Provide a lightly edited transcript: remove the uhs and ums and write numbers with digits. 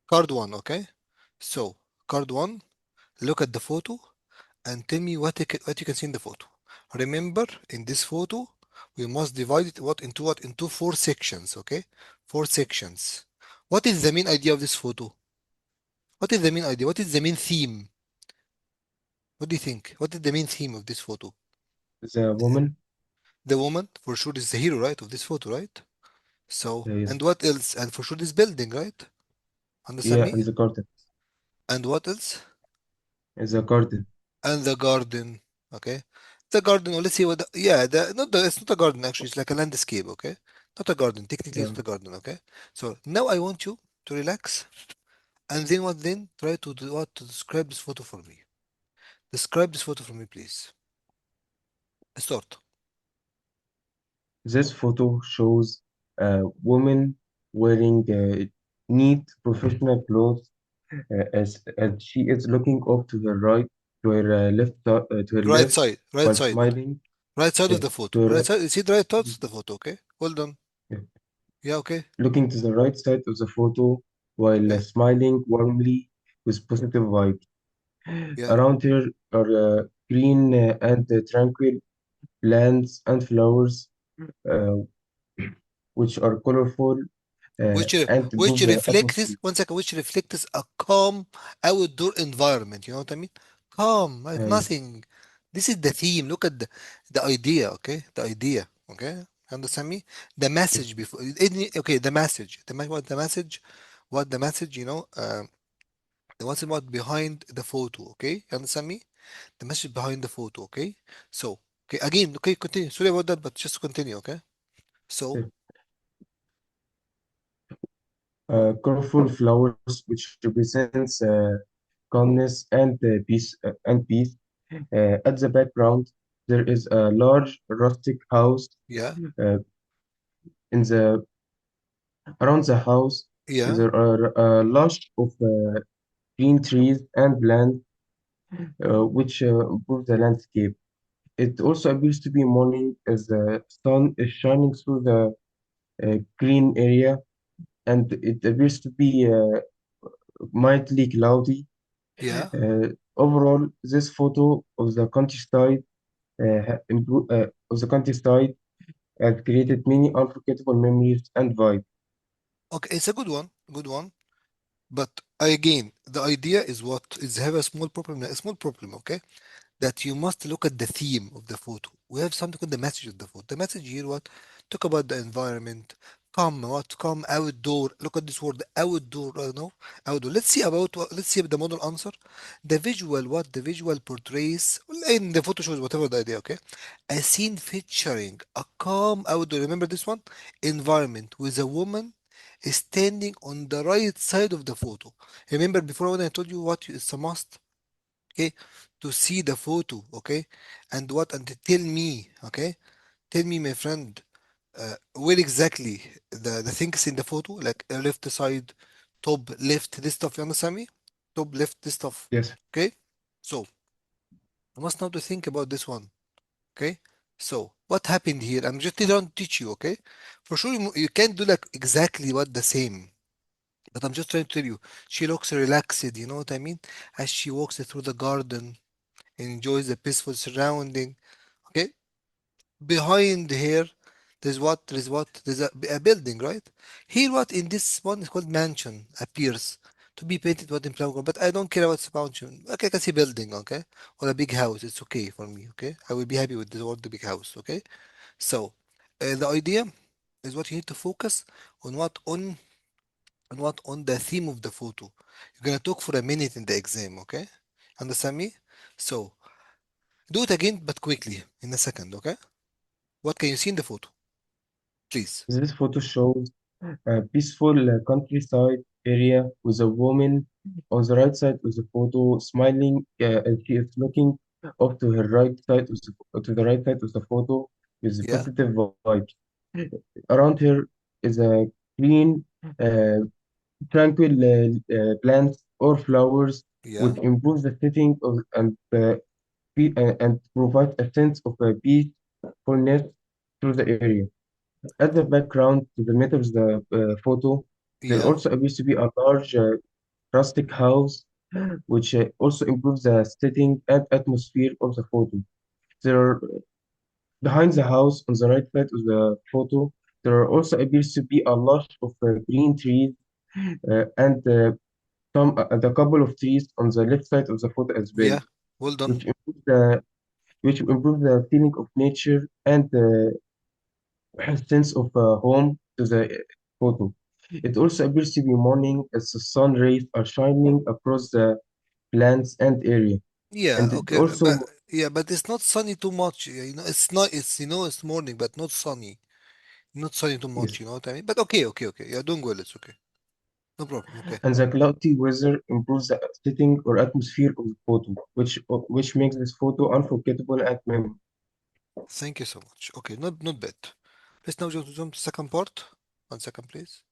Card one, okay? So, card one, look at the photo and tell me what you can see in the photo. Remember, in this photo, we must divide it what? Into four sections, okay? Four sections. What is the main idea of this photo? What is the main idea? What is the main theme? What do you think? What is the main theme of this photo? The woman, The woman, for sure, is the hero, right, of this photo, right? So, yes, and what else? And for sure, this building, right? Understand yeah, me? and the garden, And what else? the garden, And the garden, okay? The garden, well, let's see what yeah, it's not a garden actually, it's like a landscape, okay? Not a garden, technically yeah. it's not a garden, okay? So now I want you to relax and then what then? Try to do what? To describe this photo for me. Describe this photo for me, please. Start. This photo shows a woman wearing neat professional clothes as she is looking off to her right, to her Right left, side, right while side. smiling. Right side of Yeah, the photo. to her Right right, side, you see the right thoughts of the photo, okay? Well done. yeah. Yeah, okay. Looking to the right side of the photo while Okay. smiling warmly with positive vibes. Yeah. Around her are green and tranquil plants and flowers, uh, which are colorful which and which improve the reflects atmosphere. one second, which reflects a calm outdoor environment. You know what I mean? Calm, like Yes, nothing. This is the theme. Look at the idea. Okay, the idea. Okay, understand me? The yes, message before. Okay, the message. What the message? What the message? The what's about behind the photo. Okay, you understand me? The message behind the photo. Okay, so okay again. Okay, continue. Sorry about that, but just continue. Okay, so yes. Colorful flowers, which represents calmness and peace. At the background, there is a large rustic house. yeah, Uh, in the Around the house, yeah. there are a lush of green trees and plants, which improve the landscape. It also appears to be morning as the sun is shining through the green area, and it appears to be mildly cloudy. Yeah. Overall, this photo of the countryside has created many unforgettable memories and vibes. Okay, it's a good one. Good one. But again, the idea is what is have a small problem. A small problem, okay? That you must look at the theme of the photo. We have something called the message of the photo. The message here, what? Talk about the environment. Come, what? Come outdoor. Look at this word, outdoor. No, outdoor. Let's see the model answer. The visual, what? The visual portrays. Well, in the photo shows whatever the idea. Okay, a scene featuring a calm outdoor. Remember this one? Environment with a woman standing on the right side of the photo. Remember before when I told you what is a must? Okay, to see the photo, okay, and what and tell me, okay, tell me, my friend, where exactly the things in the photo, like left side, top left, this stuff. You understand me? Top left, this stuff. Yes, Okay, so I must now to think about this one. Okay, so what happened here? I'm just trying to teach you. Okay, for sure you can't do like exactly what the same. But I'm just trying to tell you, she looks relaxed, you know what I mean? As she walks through the garden, enjoys the peaceful surrounding. Okay, behind here, there's a building, right? Here, what in this one is called mansion appears to be painted what in flower, but I don't care about the mansion. Okay, I can see building, okay, or a big house. It's okay for me. Okay, I will be happy with the word the big house. Okay, so the idea is what you need to focus on on the theme of the photo. You're gonna talk for a minute in the exam. Okay, understand me? So do it again, but quickly, in a second, okay? What can you see in the photo, please? this photo shows a peaceful countryside area with a woman on the right side of the photo smiling as she is looking off to her right side to the right side of the photo with Yeah, positive vibes. Around her is a green, uh, tranquil plants or flowers yeah, which improve the setting and provide a sense of peacefulness through the area. At the background, to the middle of the photo, there yeah, also appears to be a large rustic house, which also improves the setting and atmosphere of the photo. There are, behind the house on the right side of the photo, there also appears to be a lush of green trees and the couple of trees on the left side of the photo as well, Yeah, well done. which improves the feeling of nature and sense of home to the photo. It also appears to be morning as the sun rays are shining across the plants and area. Yeah, And it okay, but also, yeah, but it's not sunny too much. Yeah, it's not. It's it's morning, but not sunny. Not sunny too much. yes, You know what I mean? But okay, okay, okay. You're doing well. It's okay. No problem. Okay. and the cloudy weather improves the setting or atmosphere of the photo, which makes this photo unforgettable and memorable. Thank you so much. Okay, not bad. Let's now jump to second part. 1 second, please.